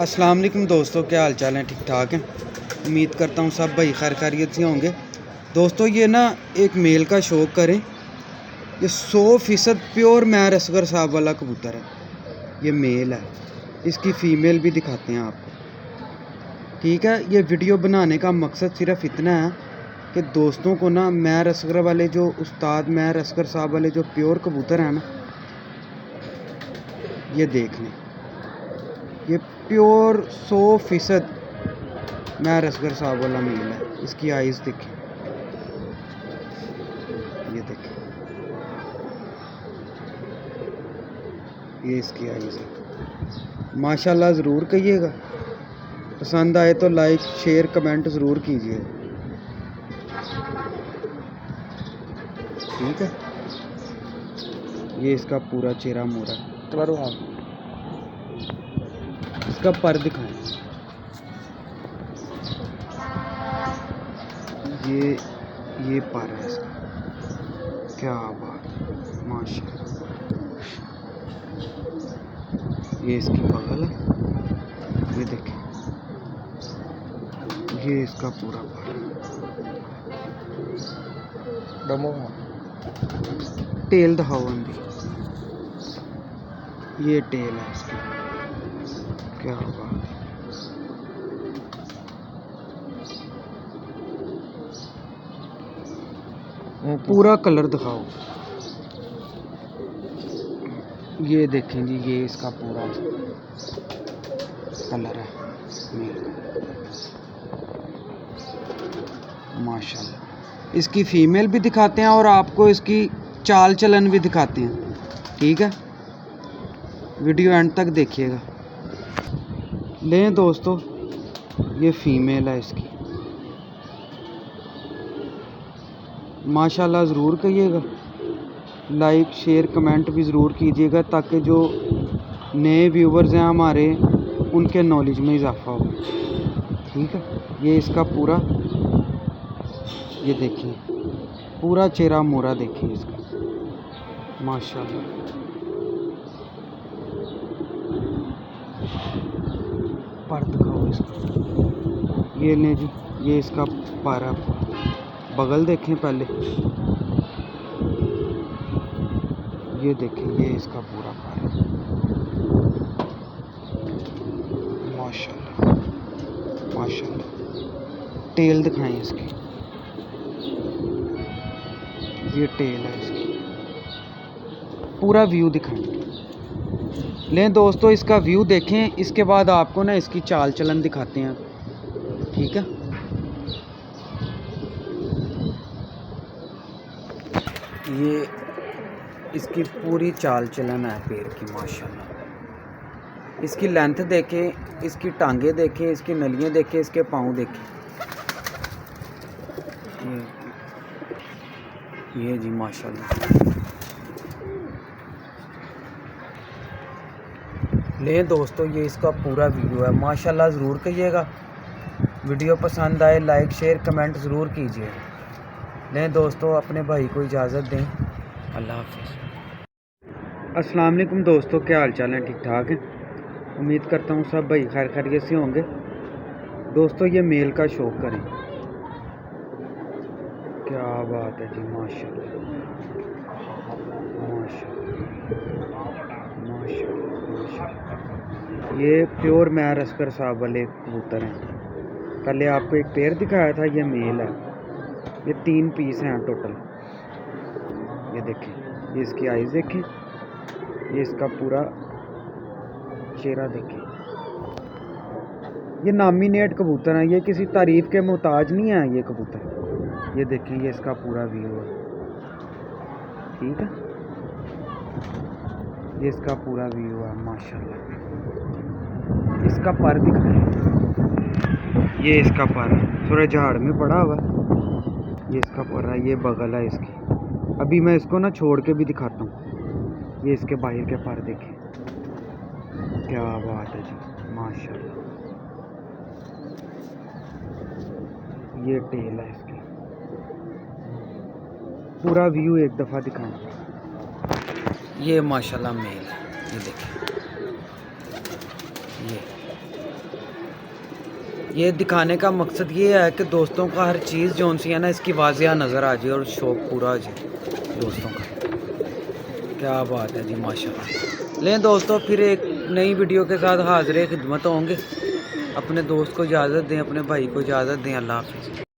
अस्सलाम वालेकुम दोस्तों, क्या हाल चाल है? ठीक ठाक हैं। उम्मीद करता हूँ सब भाई खैर खैरियत से होंगे। दोस्तों ये ना एक मेल का शौक़ करें, ये 100% प्योर मैर असगर साहब वाला कबूतर है। ये मेल है, इसकी फ़ीमेल भी दिखाते हैं आपको। ठीक है, ये वीडियो बनाने का मकसद सिर्फ़ इतना है कि दोस्तों को ना मैर असगर वाले जो उस्ताद मैर असगर साहब वाले जो प्योर कबूतर हैं ना, ये देख लें। ये प्योर 100% मैर असगर साहब वाला मेल है। इसकी आइज़ देखें, ये देखें, ये इसकी आइज़ है। माशाल्लाह ज़रूर कहिएगा, पसंद आए तो लाइक शेयर कमेंट ज़रूर कीजिए। ठीक है, ये इसका पूरा चेहरा मोरा करो आप। इसका पर दिखाएं, ये पर है इसका। क्या बात, माशाल्लाह। ये इसकी बगल है, ये देखें, ये इसका पूरा पर डमो टेल दिखाओ अंदी। ये टेल है इसकी। क्या बात, पूरा कलर दिखाओ। ये देखें जी, ये इसका पूरा कलर है माशाल्लाह। इसकी फ़ीमेल भी दिखाते हैं और आपको इसकी चाल चलन भी दिखाते हैं। ठीक है, वीडियो एंड तक देखिएगा। लें दोस्तों, ये फ़ीमेल है इसकी। माशाल्लाह ज़रूर कहिएगा, लाइक शेयर कमेंट भी ज़रूर कीजिएगा ताकि जो नए व्यूवर्स हैं हमारे, उनके नॉलेज में इजाफ़ा हो। ठीक है, ये इसका पूरा, ये देखिए पूरा चेहरा मोरा देखिए इसका, माशाल्लाह। पर दिखाओ इसका। ये ले जी, ये इसका पर है। बगल देखें पहले, ये देखें, ये इसका पूरा पर है। माशाल्लाह माशाल्लाह। टेल दिखाएं इसकी, ये टेल है इसकी। पूरा व्यू दिखाएं। लें दोस्तों, इसका व्यू देखें, इसके बाद आपको ना इसकी चाल चलन दिखाते हैं। ठीक है, ये इसकी पूरी चाल चलन है पैर की, माशाल्लाह। इसकी लेंथ देखें, इसकी टांगे देखें, इसकी नलियाँ देखें, इसके पाँव देखें। ये जी माशाल्लाह। ले दोस्तों, ये इसका पूरा व्यू है। माशाल्लाह ज़रूर कहिएगा। वीडियो पसंद आए लाइक शेयर कमेंट ज़रूर कीजिए। लें दोस्तों, अपने भाई को इजाज़त दें। अल्लाह हाफ़िज़। अस्सलाम वालेकुम दोस्तों, क्या हाल चाल है? ठीक ठाक हैं। उम्मीद करता हूँ सब भाई खैर खैरियत से होंगे। दोस्तों ये मेल का शौक़ करें। क्या बात है जी, माशाल्लाह माशाल्लाह माशाल्लाह। ये प्योर मैर असगर साहब वाले कबूतर हैं। पहले आपको एक पेयर दिखाया था, ये मेल है। ये 3 पीस हैं टोटल। ये देखें, ये इसकी आइज़ देखें, ये इसका पूरा चेहरा देखें। ये नामिनेट कबूतर हैं, ये किसी तारीफ़ के मोहताज नहीं है ये कबूतर। ये देखें, ये इसका पूरा व्यू है। ठीक है, ये इसका पूरा व्यू है, माशाल्लाह। इसका पर दिखाएं, ये इसका पर है, थोड़ा झाड़ में पड़ा हुआ है। ये इसका पर है, ये बगल है इसकी। अभी मैं इसको ना छोड़ के भी दिखाता हूँ। ये इसके बाहर के पर देखें। क्या बात है जी, माशाल्लाह। ये टेल है इसकी। पूरा व्यू एक दफ़ा दिखाएं। ये माशाल्लाह मेल है, ये देखें, ये ये दिखाने का मकसद ये है कि दोस्तों का हर चीज़ जो सी है ना इसकी वाजिया नज़र आ जाए और शौक़ पूरा हो जाए दोस्तों का। क्या बात है जी, माशाल्लाह। लें दोस्तों, फिर एक नई वीडियो के साथ हाज़िर खिदमत होंगे। अपने दोस्त को इजाज़त दें, अपने भाई को इजाज़त दें। अल्लाह हाफ़िज़।